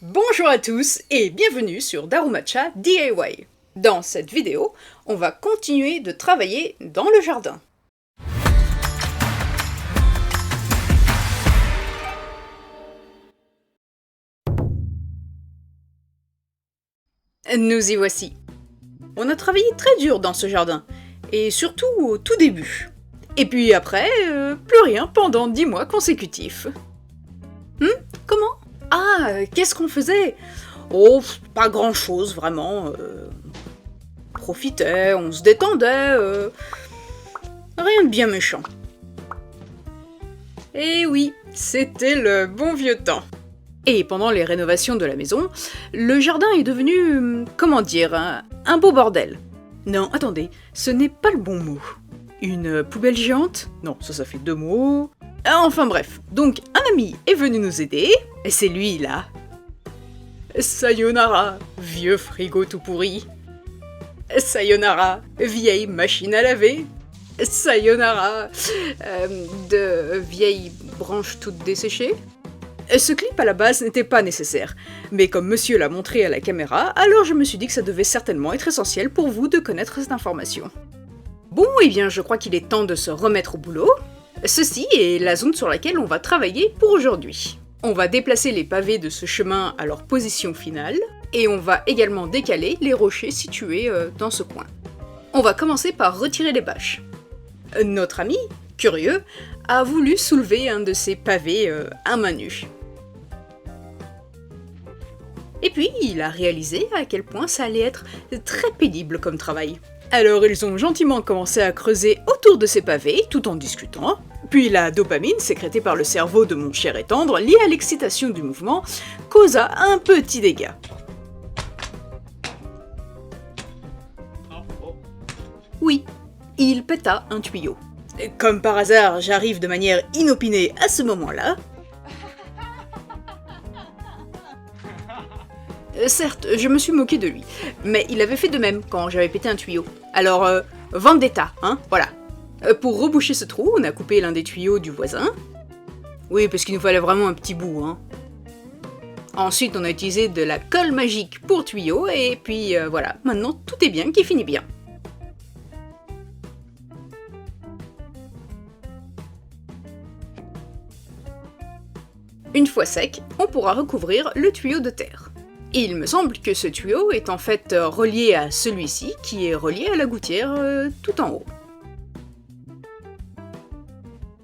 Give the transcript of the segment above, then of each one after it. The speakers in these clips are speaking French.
Bonjour à tous et bienvenue sur Darumacha DIY. Dans cette vidéo, on va continuer de travailler dans le jardin. Nous y voici. On a travaillé très dur dans ce jardin, et surtout au tout début. Et puis après, plus rien pendant 10 mois consécutifs. Comment ? Ah, qu'est-ce qu'on faisait ? Oh, pas grand-chose, vraiment. On profitait, on se détendait, rien de bien méchant. Et oui, c'était le bon vieux temps. Et pendant les rénovations de la maison, le jardin est devenu, comment dire, un beau bordel. Non, attendez, ce n'est pas le bon mot. Une poubelle géante ? Non, ça fait 2 mots. Enfin bref, donc un ami est venu nous aider, et c'est lui là. Sayonara, vieux frigo tout pourri. Sayonara, vieille machine à laver. Sayonara, de vieilles branches toutes desséchées. Ce clip à la base n'était pas nécessaire, mais comme monsieur l'a montré à la caméra, alors je me suis dit que ça devait certainement être essentiel pour vous de connaître cette information. Bon, eh bien je crois qu'il est temps de se remettre au boulot. Ceci est la zone sur laquelle on va travailler pour aujourd'hui. On va déplacer les pavés de ce chemin à leur position finale, et on va également décaler les rochers situés dans ce coin. On va commencer par retirer les bâches. Notre ami, curieux, a voulu soulever un de ces pavés à main nue. Et puis, il a réalisé à quel point ça allait être très pénible comme travail. Alors ils ont gentiment commencé à creuser autour de ces pavés, tout en discutant. Puis la dopamine, sécrétée par le cerveau de mon cher et tendre, liée à l'excitation du mouvement, causa un petit dégât. Oui, il péta un tuyau. Comme par hasard, j'arrive de manière inopinée à ce moment-là. Certes, je me suis moqué de lui, mais il avait fait de même quand j'avais pété un tuyau. Alors, vendetta, hein, voilà. Pour reboucher ce trou, on a coupé l'un des tuyaux du voisin. Oui, parce qu'il nous fallait vraiment un petit bout, hein. Ensuite, on a utilisé de la colle magique pour tuyaux, et puis voilà, maintenant tout est bien qui finit bien. Une fois sec, on pourra recouvrir le tuyau de terre. Il me semble que ce tuyau est en fait relié à celui-ci, qui est relié à la gouttière tout en haut.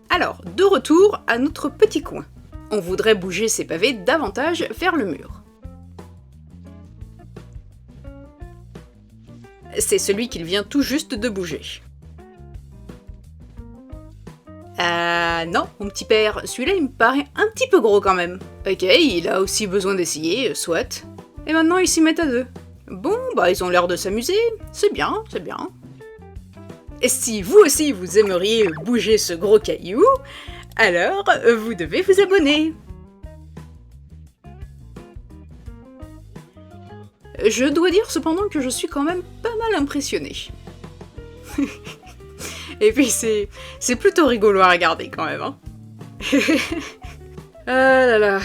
Alors, de retour à notre petit coin. On voudrait bouger ces pavés davantage vers le mur. C'est celui qu'il vient tout juste de bouger. Non, mon petit père, celui-là il me paraît un petit peu gros quand même. Ok, il a aussi besoin d'essayer, soit. Et maintenant ils s'y mettent à deux. Bon, bah ils ont l'air de s'amuser, c'est bien, c'est bien. Et si vous aussi vous aimeriez bouger ce gros caillou, alors vous devez vous abonner. Je dois dire cependant que je suis quand même pas mal impressionnée. Et puis c'est plutôt rigolo à regarder quand même, hein. Ah là là,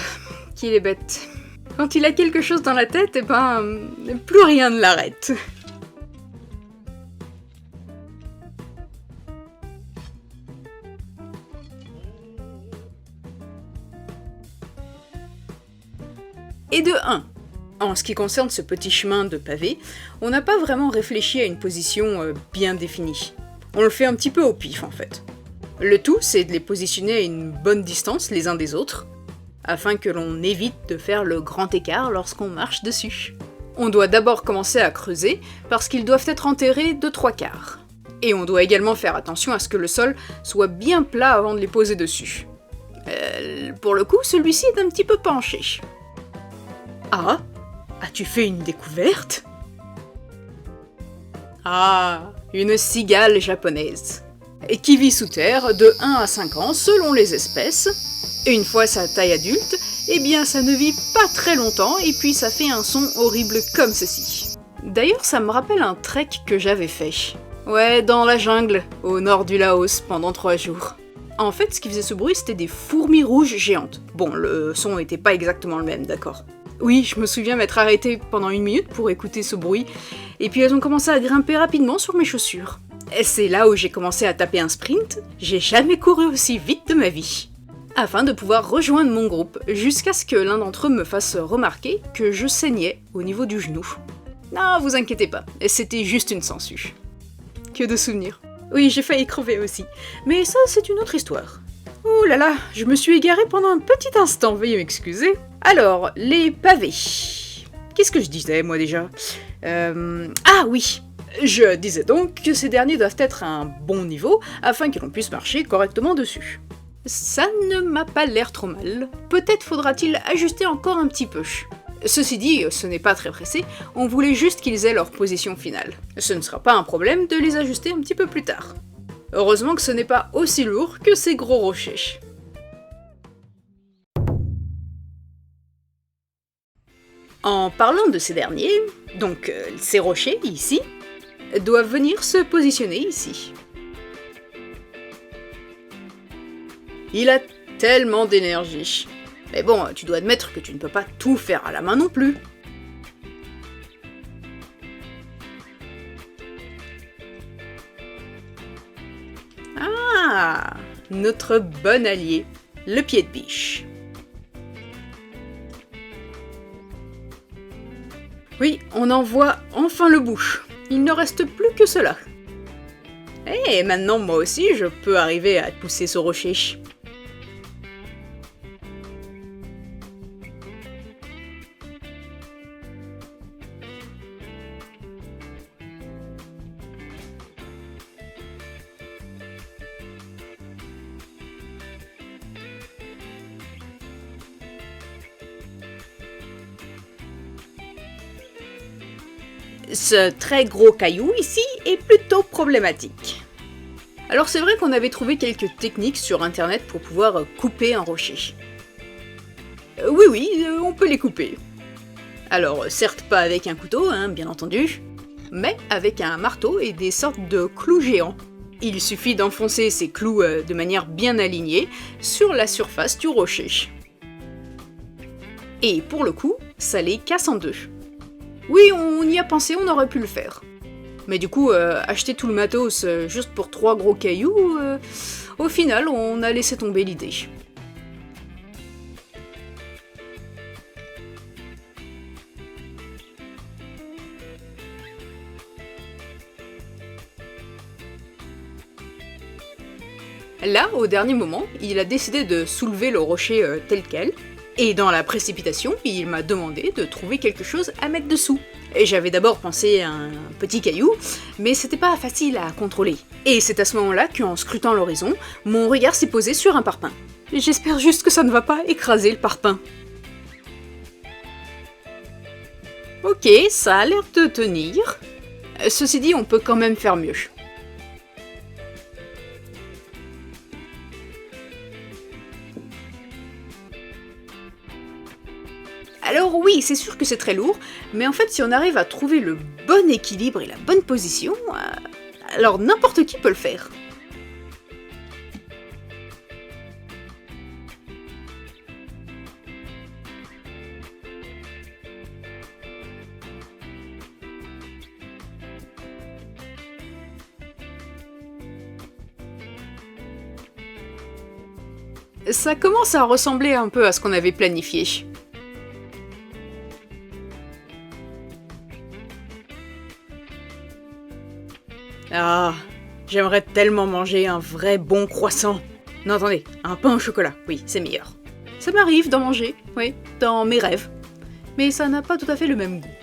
qu'il est bête. Quand il a quelque chose dans la tête, eh ben, plus rien ne l'arrête. Et de 1. En ce qui concerne ce petit chemin de pavé, on n'a pas vraiment réfléchi à une position bien définie. On le fait un petit peu au pif en fait. Le tout, c'est de les positionner à une bonne distance les uns des autres, afin que l'on évite de faire le grand écart lorsqu'on marche dessus. On doit d'abord commencer à creuser, parce qu'ils doivent être enterrés de 3/4. Et on doit également faire attention à ce que le sol soit bien plat avant de les poser dessus. Pour le coup, celui-ci est un petit peu penché. Ah, as-tu fait une découverte ? Ah, une cigale japonaise. Et qui vit sous terre de 1 à 5 ans selon les espèces. Et une fois sa taille adulte, eh bien ça ne vit pas très longtemps et puis ça fait un son horrible comme ceci. D'ailleurs ça me rappelle un trek que j'avais fait. Ouais, dans la jungle, au nord du Laos, pendant 3 jours. En fait, ce qui faisait ce bruit, c'était des fourmis rouges géantes. Bon, le son était pas exactement le même, d'accord. Oui, je me souviens m'être arrêtée pendant 1 minute pour écouter ce bruit, et puis elles ont commencé à grimper rapidement sur mes chaussures. Et c'est là où j'ai commencé à taper un sprint, j'ai jamais couru aussi vite de ma vie. Afin de pouvoir rejoindre mon groupe, jusqu'à ce que l'un d'entre eux me fasse remarquer que je saignais au niveau du genou. Non, vous inquiétez pas, c'était juste une sangsue. Que de souvenirs. Oui, j'ai failli crever aussi, mais ça c'est une autre histoire. Oh là là, je me suis égarée pendant un petit instant, veuillez m'excuser. Alors, les pavés. Qu'est-ce que je disais moi déjà Ah oui, je disais donc que ces derniers doivent être à un bon niveau afin que l'on puisse marcher correctement dessus. Ça ne m'a pas l'air trop mal. Peut-être faudra-t-il ajuster encore un petit peu. Ceci dit, ce n'est pas très pressé, on voulait juste qu'ils aient leur position finale. Ce ne sera pas un problème de les ajuster un petit peu plus tard. Heureusement que ce n'est pas aussi lourd que ces gros rochers. En parlant de ces derniers, donc ces rochers ici, doivent venir se positionner ici. Il a tellement d'énergie. Mais bon, tu dois admettre que tu ne peux pas tout faire à la main non plus. Ah, notre bon allié, le pied de biche. Oui, on en voit enfin le bout. Il ne reste plus que cela. Et maintenant, moi aussi, je peux arriver à pousser ce rocher. Ce très gros caillou ici est plutôt problématique. Alors c'est vrai qu'on avait trouvé quelques techniques sur internet pour pouvoir couper un rocher. Oui, on peut les couper. Alors certes pas avec un couteau, hein, bien entendu, mais avec un marteau et des sortes de clous géants. Il suffit d'enfoncer ces clous de manière bien alignée sur la surface du rocher. Et pour le coup, ça les casse en deux. Oui, on y a pensé, on aurait pu le faire. Mais du coup, acheter tout le matos juste pour 3 gros cailloux, au final, on a laissé tomber l'idée. Là, au dernier moment, il a décidé de soulever le rocher tel quel, et dans la précipitation, il m'a demandé de trouver quelque chose à mettre dessous. Et j'avais d'abord pensé à un petit caillou, mais c'était pas facile à contrôler. Et c'est à ce moment-là qu'en scrutant l'horizon, mon regard s'est posé sur un parpaing. J'espère juste que ça ne va pas écraser le parpaing. Ok, ça a l'air de tenir. Ceci dit, on peut quand même faire mieux. Alors oui, c'est sûr que c'est très lourd, mais en fait si on arrive à trouver le bon équilibre et la bonne position, alors n'importe qui peut le faire. Ça commence à ressembler un peu à ce qu'on avait planifié. Ah, j'aimerais tellement manger un vrai bon croissant. Non, attendez, un pain au chocolat, oui, c'est meilleur. Ça m'arrive d'en manger, oui, dans mes rêves. Mais ça n'a pas tout à fait le même goût.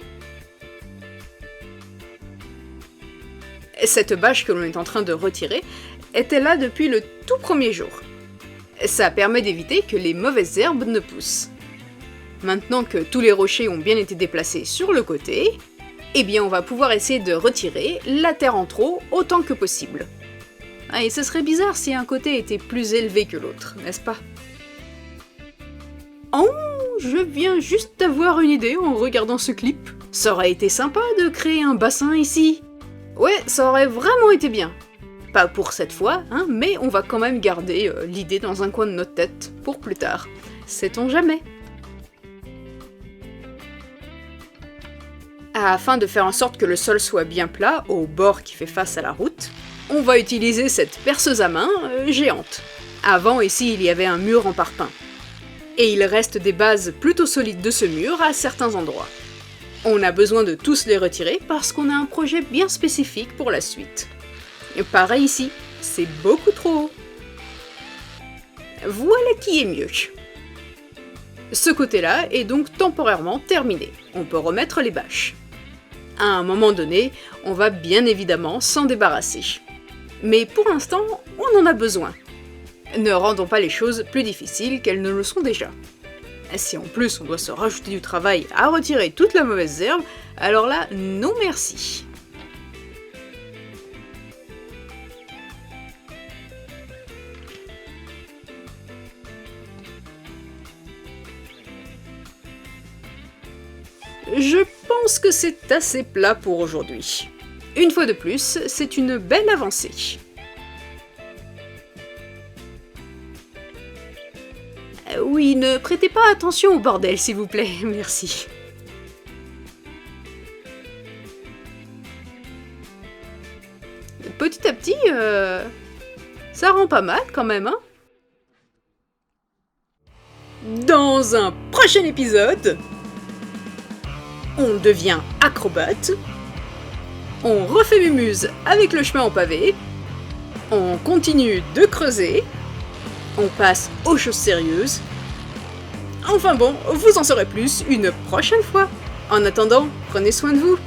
Cette bâche que l'on est en train de retirer était là depuis le tout premier jour. Ça permet d'éviter que les mauvaises herbes ne poussent. Maintenant que tous les rochers ont bien été déplacés sur le côté, eh bien on va pouvoir essayer de retirer la terre en trop autant que possible. Ah, et ce serait bizarre si un côté était plus élevé que l'autre, n'est-ce pas? Oh, je viens juste d'avoir une idée en regardant ce clip. Ça aurait été sympa de créer un bassin ici. Ouais, ça aurait vraiment été bien. Pas pour cette fois, hein, mais on va quand même garder l'idée dans un coin de notre tête pour plus tard. Sait-on jamais? Afin de faire en sorte que le sol soit bien plat, au bord qui fait face à la route, on va utiliser cette perceuse à main géante. Avant, ici, il y avait un mur en parpaing. Et il reste des bases plutôt solides de ce mur à certains endroits. On a besoin de tous les retirer parce qu'on a un projet bien spécifique pour la suite. Et pareil ici, c'est beaucoup trop haut. Voilà qui est mieux. Ce côté-là est donc temporairement terminé. On peut remettre les bâches. À un moment donné, on va bien évidemment s'en débarrasser. Mais pour l'instant, on en a besoin. Ne rendons pas les choses plus difficiles qu'elles ne le sont déjà. Si en plus on doit se rajouter du travail à retirer toute la mauvaise herbe, alors là, non merci. Je pense que c'est assez plat pour aujourd'hui. Une fois de plus, c'est une belle avancée. Oui, ne prêtez pas attention au bordel, s'il vous plaît, merci. Petit à petit, ça rend pas mal quand même, hein. Dans un prochain épisode, on devient acrobate, on refait Mumuse avec le chemin en pavé, on continue de creuser, on passe aux choses sérieuses. Enfin bon, vous en saurez plus une prochaine fois. En attendant, prenez soin de vous.